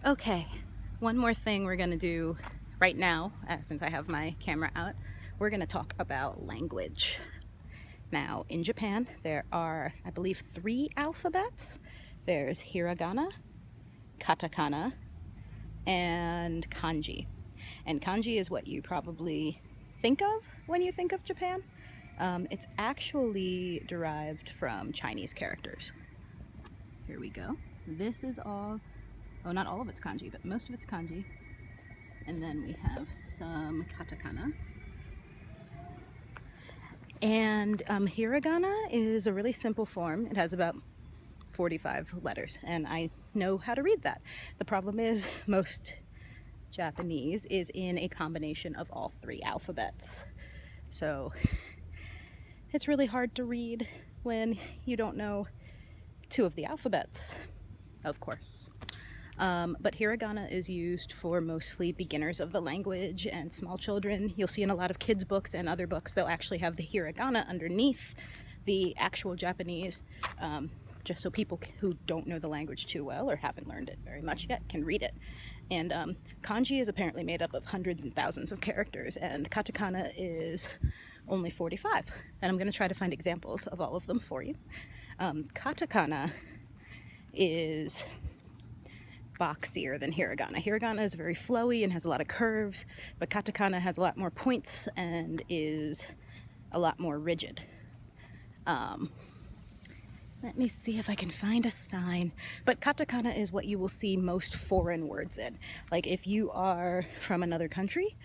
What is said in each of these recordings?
Okay, one more thing we're gonna do right now, since I have my camera out, we're gonna talk about language. Now, in Japan, there are, I believe, 3 alphabets. There's Hiragana, Katakana, and Kanji. And Kanji is what you probably think of when you think of Japan. It's actually derived from Chinese characters. Here we go. This is all, oh, not all of it's kanji, but most of it's kanji. And then we have some katakana. And hiragana is a really simple form. It has about 45 letters, and I know how to read that. The problem is most Japanese is in a combination of all 3 alphabets. So it's really hard to read when you don't know 2 of the alphabets, of course. But hiragana is used for mostly beginners of the language and small children. You'll see in a lot of kids' books and other books, they'll actually have the hiragana underneath the actual Japanese, just so people who don't know the language too well or haven't learned it very much yet can read it. And kanji is apparently made up of hundreds and thousands of characters, and katakana is only 45. And I'm going to try to find examples of all of them for you. Katakana is boxier than hiragana. Hiragana is very flowy and has a lot of curves, but katakana has a lot more points and is a lot more rigid. Let me see if I can find a sign. But katakana is what you will see most foreign words in. Like if you are from another country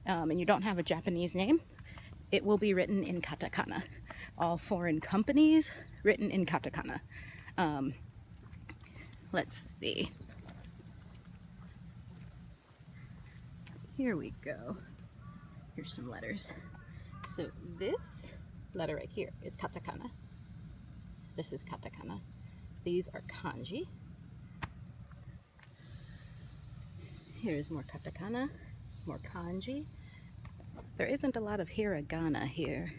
and you don't have a Japanese name, it will be written in katakana. All foreign companies written in katakana. Let's see. Here we go. Here's some letters. So this letter right here is katakana. This is katakana. These are kanji. Here's more katakana, more kanji. There isn't a lot of hiragana here.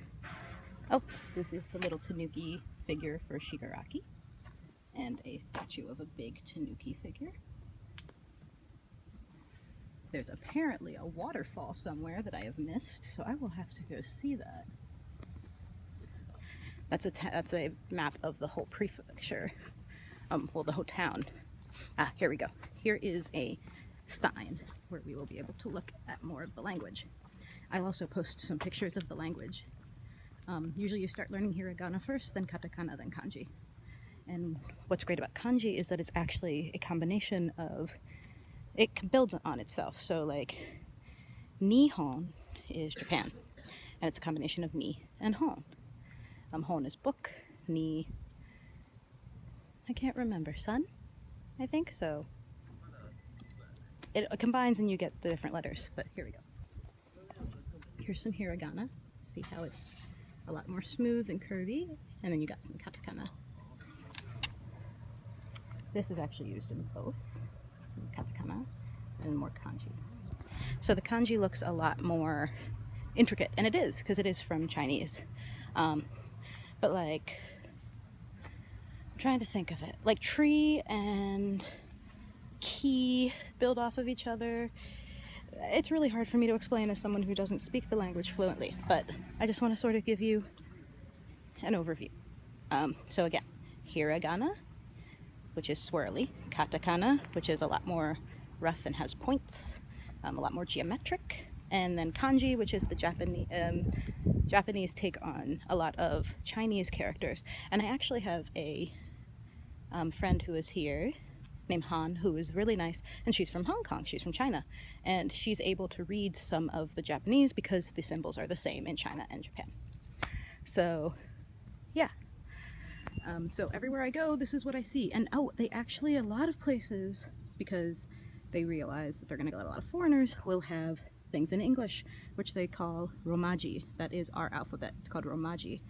Oh, this is the little tanuki figure for Shigaraki, and a statue of a big tanuki figure. There's apparently a waterfall somewhere that I have missed, so I will have to go see that. That's a map of the whole prefecture, well, the whole town. Ah, here we go. Here is a sign where we will be able to look at more of the language. I'll also post some pictures of the language. Usually you start learning hiragana first, then katakana, then kanji. And what's great about kanji is that it's actually a combination of, it builds on itself. So like Nihon is Japan, and it's a combination of ni and hon. Hon is book, ni, I can't remember, sun, I think. So it combines and you get the different letters, but here we go. Here's some hiragana. See how it's a lot more smooth and curvy, and then you got some katakana. This is actually used in both, katakana and more kanji. So the kanji looks a lot more intricate, and it is, because it is from Chinese. But like, I'm trying to think of it. Like tree and key build off of each other. It's really hard for me to explain as someone who doesn't speak the language fluently, but I just want to sort of give you an overview. So again, hiragana, which is swirly, katakana, which is a lot more rough and has points, a lot more geometric, and then kanji, which is the Japanese take on a lot of Chinese characters. And I actually have a friend who is here named Han, who is really nice, and she's from Hong Kong, she's from China, and she's able to read some of the Japanese because the symbols are the same in China and Japan. So yeah, so everywhere I go, this is what I see. And oh, they actually, a lot of places, because they realize that they're gonna get a lot of foreigners, will have things in English, which they call romaji. That is our alphabet, it's called romaji.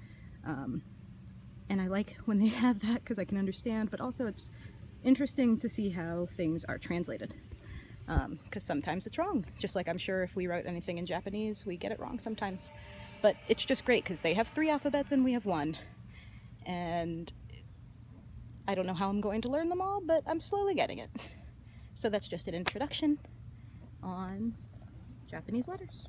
And I like when they have that because I can understand, but also it's interesting to see how things are translated, because sometimes it's wrong, just like I'm sure if we wrote anything in Japanese we get it wrong sometimes. But it's just great because they have 3 alphabets and we have 1, and I don't know how I'm going to learn them all, but I'm slowly getting it. So that's just an introduction on Japanese letters.